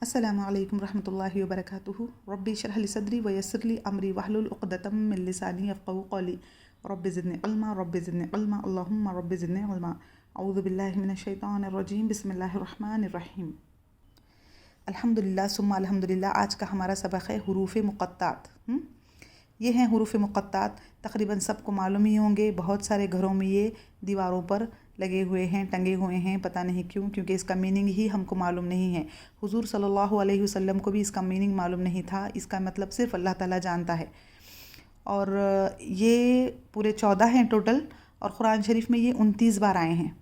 अस्सलामु अलैकुम रहमतुल्लाहि व बरकातुहू। रब्बी इश्रह ली सदरी व यस्सिर ली अमरी वहलुल उक़दतम मिन लिसानी यफ़क़हू क़ौली। रब्बि ज़िदनी इल्मा रब्बि ज़िदनी इल्मा अल्लाहुम्मा रब्बि ज़िदनी इल्मा। औज़ु बिल्लाहि मिनश शैतानिर रजीम। बिस्मिल्लाहिर रहमानिर रहीम। अल्हम्दुलिल्लाह सुम्मा अल्हम्दुलिल्लाह। आज का हमारा सबक है हुरूफ़ मुक़त्तात। ये हैं हुरूफ़ मुक़त्तात, तकरीबन सबको मालूम ही होंगे। बहुत सारे घरों में ये दीवारों पर लगे हुए हैं, टंगे हुए हैं, पता नहीं क्यों, क्योंकि इसका मीनिंग ही हमको मालूम नहीं है। हुज़ूर सल्लल्लाहु अलैहि वसल्लम को भी इसका मीनिंग मालूम नहीं था। इसका मतलब सिर्फ़ अल्लाह ताला जानता है। और ये पूरे 14 हैं टोटल, और कुरान शरीफ में ये 29 बार आए हैं।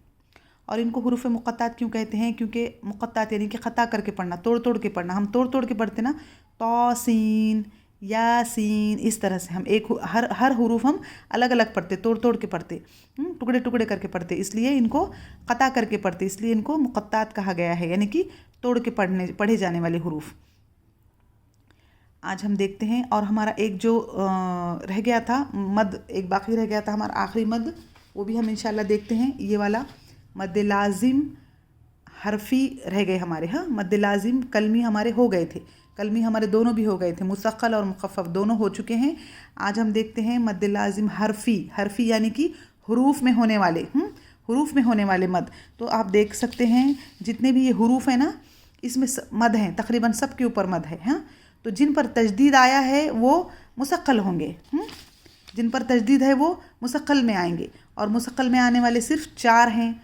और इनको हुरूफ़ मुक़त्तात क्यों कहते हैं? क्योंकि मुक़त्तात यानी कि ख़ता करके पढ़ना, तोड़ तोड़ के पढ़ना। हम तोड़ तोड़ के पढ़ते ना, तो सीन यासीन, इस तरह से हम हर हुरूफ हम अलग अलग पढ़ते, तोड़ तोड़ के पढ़ते, टुकड़े टुकड़े करके पढ़ते, इसलिए इनको क़ता करके पढ़ते, इसलिए इनको मुक़त्तात कहा गया है, यानी कि तोड़ के पढ़े जाने वाले हुरूफ। आज हम देखते हैं। और हमारा एक जो रह गया था मद, एक बाकी रह गया था हमारा आखिरी मद, वो भी हम इंशाल्लाह देखते हैं। ये वाला मद लाजिम हरफी रह गए हमारे। हाँ, मद लाजिम कलमी हमारे हो गए थे, कलमी हमारे दोनों भी हो गए थे, मुसक्कल और मुखफ़फ़ दोनों हो चुके हैं। आज हम देखते हैं मद लाजिम हरफी। हरफी यानी कि हुरूफ में होने वाले, हुरूफ में होने वाले मद। तो आप देख सकते हैं जितने भी ये हुरूफ हैं ना, इसमें मद हैं, तकरीबन सब के ऊपर मद है। हाँ, तो जिन पर तजदीद आया है वो मुसक्कल होंगे, जिन पर तजदीद है वो मुसक्कल में आएंगे। और मुसक्कल में आने वाले सिर्फ 4 हैं।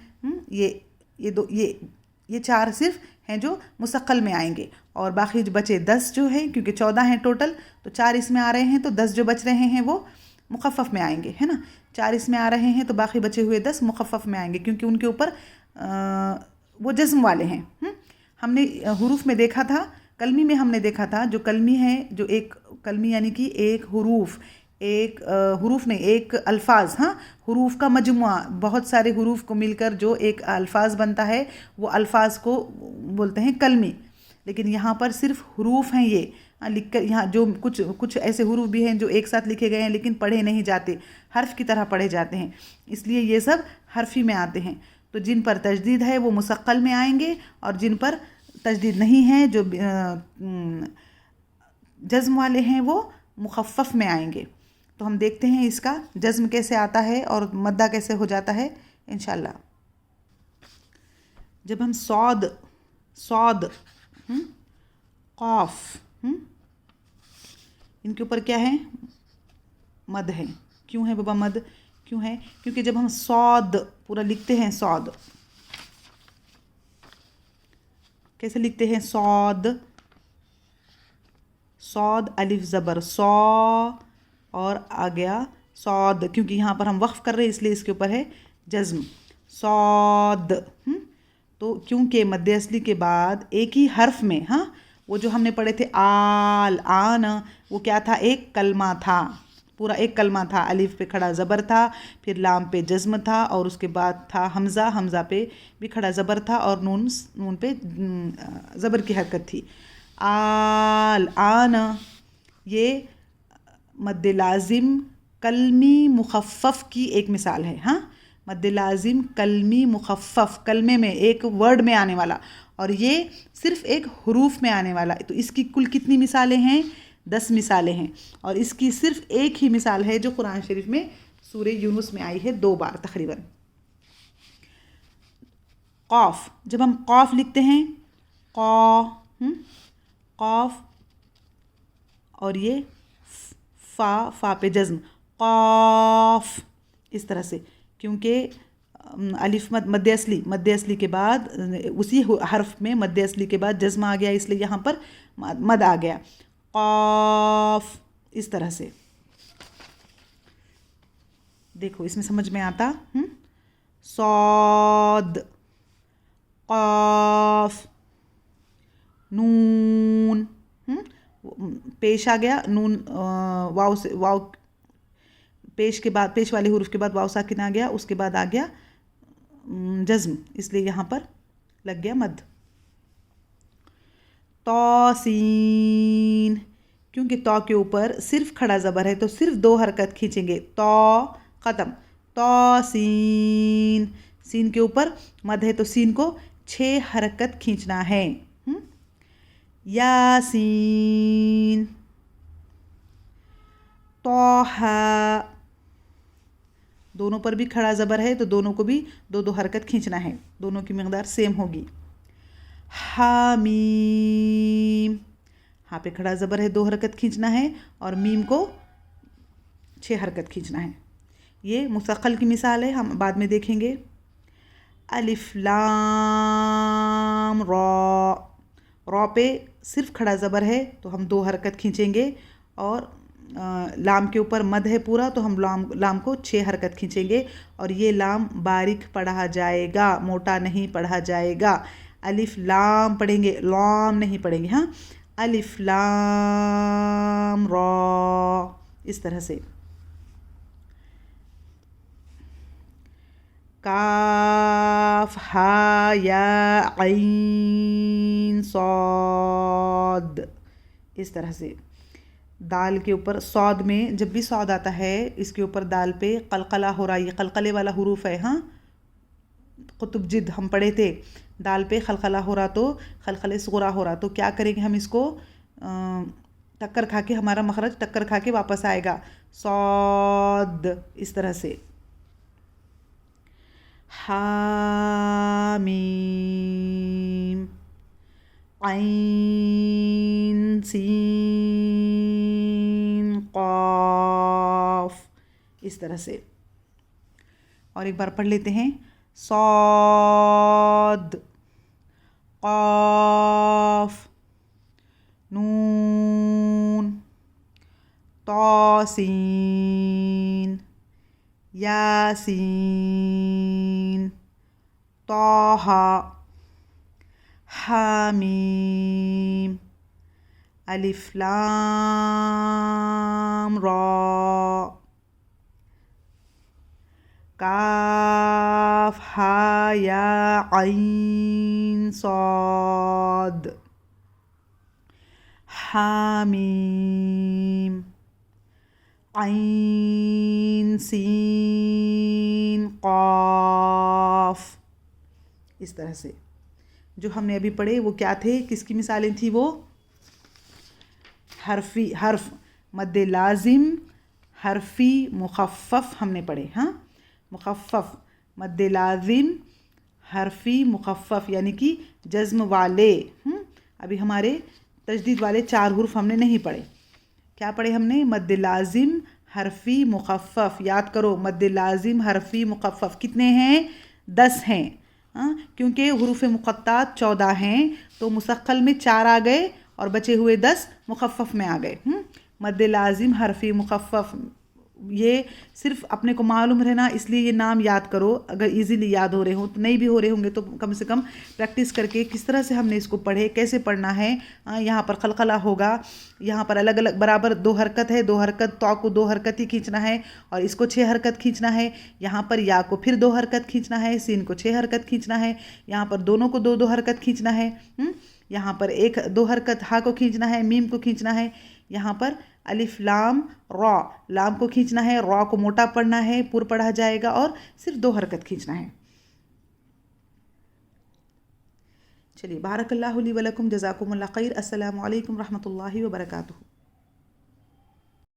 ये 4 सिर्फ हैं जो मुसक्कल में आएंगे, और बाकी जो बचे 10 जो हैं, क्योंकि 14 हैं टोटल, तो 4 इसमें आ रहे हैं, तो 10 जो बच रहे हैं वो मुखफ़फ़ में आएंगे, है ना। 4 इसमें आ रहे हैं तो बाकी बचे हुए 10 मुखफ़फ़ में आएंगे, क्योंकि उनके ऊपर वो जज़्म वाले हैं। हमने हुरूफ में देखा था, कलमी में हमने देखा था, जो कलमी है, जो एक कलमी यानी कि एक हुरूफ, एक हुरूफ नहीं, एक अल्फाज, हाँ, हुरूफ का मजमुआ, बहुत सारे हुरूफ को मिलकर जो एक अल्फाज बनता है, वो अल्फाज को बोलते हैं कलमी। लेकिन यहाँ पर सिर्फ हुरूफ हैं ये, लिख कर यहाँ जो कुछ ऐसे हुरूफ भी हैं जो एक साथ लिखे गए हैं लेकिन पढ़े नहीं जाते, हर्फ की तरह पढ़े जाते हैं, इसलिए ये सब हरफी में आते हैं। तो जिन पर तजदीद है वो मुसक्कल में आएंगे, और जिन पर तजदीद नहीं है, जो जज़्म वाले हैं, वो मुखफ़फ़ में आएंगे। तो हम देखते हैं इसका जज़्म कैसे आता है और मद्दा कैसे हो जाता है इंशाल्लाह। जब हम सौद क़ाफ, इनके ऊपर क्या है? मद है। क्यों है बाबा मद? क्यों है? क्योंकि जब हम सौद पूरा लिखते हैं, सौद कैसे लिखते हैं? सौद अलिफ ज़बर सौ, और आ गया सौद, क्योंकि यहाँ पर हम वक्फ़ कर रहे हैं इसलिए इसके ऊपर है जज़्म, सौद। तो क्योंकि मद्दे असली के बाद एक ही हर्फ में, हाँ, वो जो हमने पढ़े थे आन, वो क्या था? एक कलमा था, पूरा एक कलमा था। अलिफ पे खड़ा ज़बर था, फिर लाम पे जज़्म था, और उसके बाद था हमज़ा, हमज़ा पे भी खड़ा ज़बर था, और नून पे ज़बर की हरकत थी। आन, ये मद्दे लाजिम कलमी मुखफ़फ़ की एक मिसाल है। हाँ, मद्दे लाजिम कलमी मुखफ़फ़, कलमे में, एक वर्ड में आने वाला, और ये सिर्फ एक हुरूफ में आने वाला। तो इसकी कुल कितनी मिसालें हैं? 10 मिसालें हैं, और इसकी सिर्फ एक ही मिसाल है जो कुरान शरीफ में सूरे यूनुस में आई है 2 बार तकरीबन। क़ाफ, जब हम क़ाफ लिखते हैं, क़ाफ, और ये फ़ा पे जज़्म, क़ाफ, इस तरह से, क्योंकि अलिफ मद्दे असली के बाद, उसी हर्फ में मद्दे असली के बाद जज़्म आ गया, इसलिए यहाँ पर मद आ गया। क़ाफ, इस तरह से देखो, इसमें समझ में आता। सौद, क़ाफ, नून, पेश आ गया, नून वाव से, वाव पेश के बाद, पेश वाले हुरूफ के बाद वाव साकिन आ गया, उसके बाद आ गया जज़्म, इसलिए यहाँ पर लग गया मद। तौसीन, क्योंकि तौ के ऊपर सिर्फ खड़ा ज़बर है तो सिर्फ 2 हरकत खींचेंगे, तौ ख़त्म। तौसीन, सीन के ऊपर मद है तो सीन को 6 हरकत खींचना है। यासीन, तौहा। दोनों पर भी खड़ा ज़बर है तो दोनों को भी दो दो हरकत खींचना है, दोनों की मकदार सेम होगी। हामीम, हाँ पे खड़ा ज़बर है, 2 हरकत खींचना है और मीम को 6 हरकत खींचना है। ये मुस्तक़ल की मिसाल है, हम बाद में देखेंगे। अलिफ लाम रॉ, रॉ पे सिर्फ खड़ा ज़बर है तो हम 2 हरकत खींचेंगे और लाम के ऊपर मद है पूरा तो हम लाम को 6 हरकत खींचेंगे और ये लाम बारीक पढ़ा जाएगा, मोटा नहीं पढ़ा जाएगा। अलिफ लाम पढ़ेंगे, लाम नहीं पढ़ेंगे। हाँ, अलिफ लाम रॉ, इस तरह से। काफ हा या ऐन सौद, इस तरह से। दाल के ऊपर सौद में जब भी सौद आता है इसके ऊपर दाल पे कलकला हो रहा है, ये कलकले वाला हुरूफ है। हाँ, कुतुब जिद हम पढ़े थे, दाल पे खलखला हो रहा तो खलखले सुगरा हो रहा तो क्या करेंगे हम इसको टक्कर खा के, हमारा मखरज टक्कर खा के वापस आएगा, सौद, इस तरह से। हामीम, ऐन सीन क़ाफ, इस तरह से। और एक बार पढ़ लेते हैं। सौद, क़ाफ, नून, तौसीन, यासीन, तौहा, हामीम, अलिफ लाम रॉ, काफ हा या ऐन सौद, हामीम, ऐन सीन क़ाफ, इस तरह से। जो हमने अभी पढ़े वो क्या थे, किसकी मिसालें थी? वो हर्फी, हर्फ मद्दे लाजिम, हर्फी मुखफ़फ़ हमने पढ़े। हाँ, मुखफ़फ़, मद्दे लाजिम, हर्फी मुखफ़फ़ यानी कि जज़्म वाले। अभी हमारे तजदीद वाले 4 हुर्फ हमने नहीं पढ़े। क्या पढ़े हमने? मद्दे लाजिम, हर्फी मुखफ़फ़। याद करो, मद्दे लाजिम, हर्फी मुखफ़फ़ कितने हैं? 10 हैं। क्योंकि हुरूफ़ मुक़त्तात 14 हैं तो मुसक्कल में 4 आ गए और बचे हुए 10 मुखफ़फ़ में आ गए। मद्दे लाजिम, हर्फी मुखफ़फ़, ये सिर्फ अपने को मालूम रहना, इसलिए ये नाम याद करो। अगर इजीली याद हो रहे हो तो, नहीं भी हो रहे होंगे तो कम से कम प्रैक्टिस करके किस तरह से हमने इसको पढ़े, कैसे पढ़ना है। यहाँ पर खलखला होगा, यहाँ पर अलग अलग बराबर 2 हरकत है, 2 हरकत, तो को 2 हरकत ही खींचना है और इसको 6 हरकत खींचना है। यहाँ पर या को फिर 2 हरकत खींचना है, सीन को 6 हरकत खींचना है, यहाँ पर दोनों को 2 2 हरकत खींचना है। यहाँ पर 1 2 हरकत हा को खींचना है, मीम को खींचना है। यहाँ पर अलिफ लाम रॉ, लाम को खींचना है, रॉ को मोटा पढ़ना है, पुर पढ़ा जाएगा और सिर्फ 2 हरकत खींचना है। चलिए, बारकल्लाहु ली व लकुम, जज़ाकुमुल्लाह खैर। अस्सलामु अलैकुम रहमतुल्लाहि व बरकातुहू।